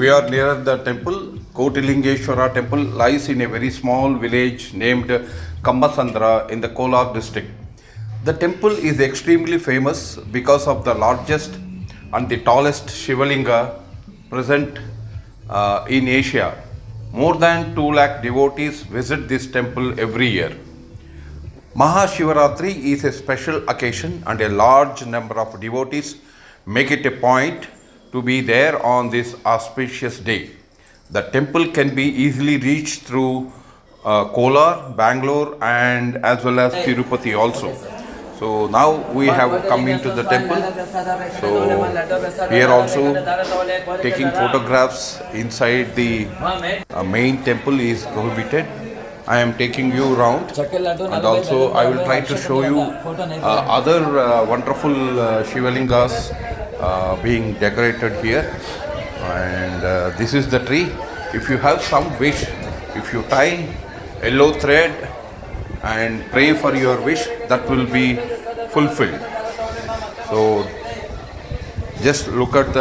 We are near the temple. Kotilingeshwara temple lies in a very small village named Kammasandra in the Kolar district. The temple is extremely famous because of the largest and the tallest Shivalinga present in Asia. More than 2 lakh devotees visit this temple every year. Maha Shivaratri is a special occasion and a large number of devotees make it a point to be there on this auspicious day. The temple can be easily reached through Kolar, Bangalore and as well as Tirupati also. So now we have come into the temple. So here also taking photographs inside the main temple is prohibited. I am taking you around and also I will try to show you other wonderful Shivalingas being decorated here. And this is the tree. If you have some wish, if you tie yellow thread and pray for your wish, that will be fulfilled. So just look at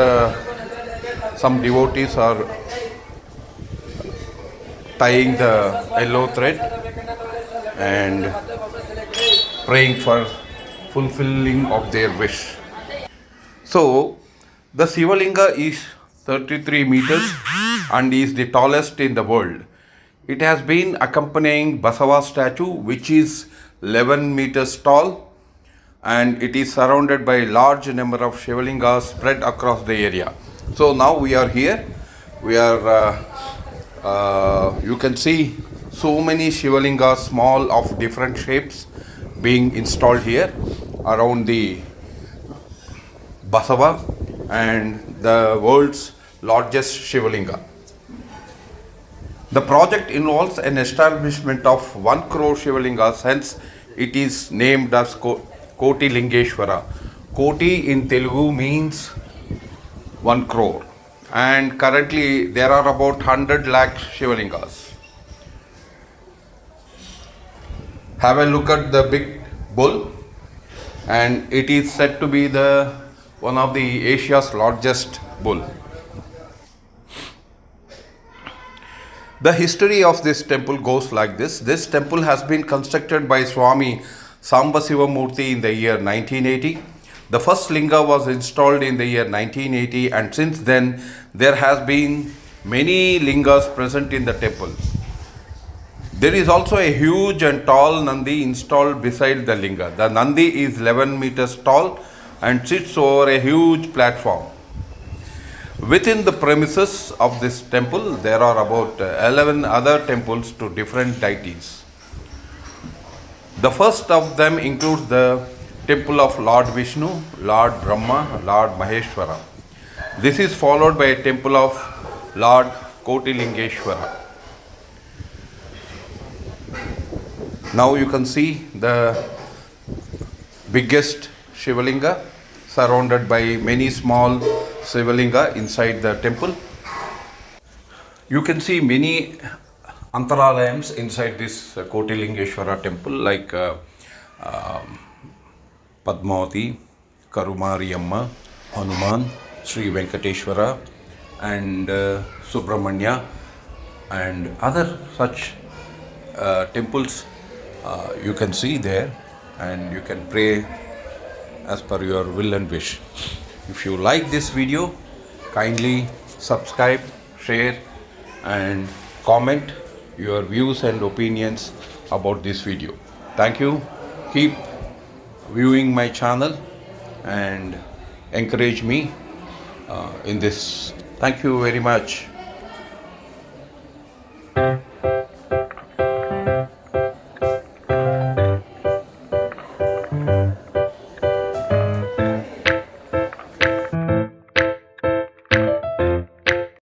some devotees are tying the yellow thread and praying for fulfilling of their wish. So the Shivalinga is 33 meters and is the tallest in the world. It has been accompanying Basavanna statue which is 11 meters tall, and it is surrounded by a large number of Shivalingas spread across the area. So now we are here. We are you can see so many Shivalingas, small of different shapes, being installed here around the Basavanna and the world's largest Shivalinga. The project involves an establishment of 1 crore Shivalingas, hence it is named as Kotilingeshwara. Koti in Telugu means 1 crore, and currently there are about 100 lakh Shivalingas. Have a look at the big bull, and it is said to be one of the Asia's largest bull. The history of this temple goes like this. This temple has been constructed by Swami Sambasivamurthy in the year 1980. The first Linga was installed in the year 1980, and since then there has been many Lingas present in the temple. There is also a huge and tall Nandi installed beside the Linga. The Nandi is 11 meters tall and sits over a huge platform. Within the premises of this temple, there are about 11 other temples to different deities. The first of them includes the temple of Lord Vishnu, Lord Brahma, Lord Maheshwara. This is followed by a temple of Lord Kotilingeshwara. Now you can see the biggest Shivalinga surrounded by many small Shivalinga inside the temple. You can see many antaralayams inside this Kotilingeshwara temple, like Padmavati, Karumariyamma, Hanuman, Sri Venkateshwara and Subramanya and other such temples you can see there, and you can pray as per your will and wish. If you like this video, kindly subscribe, share and comment your views and opinions about this video. Thank you. Keep viewing my channel and encourage me in this. Thank you very much.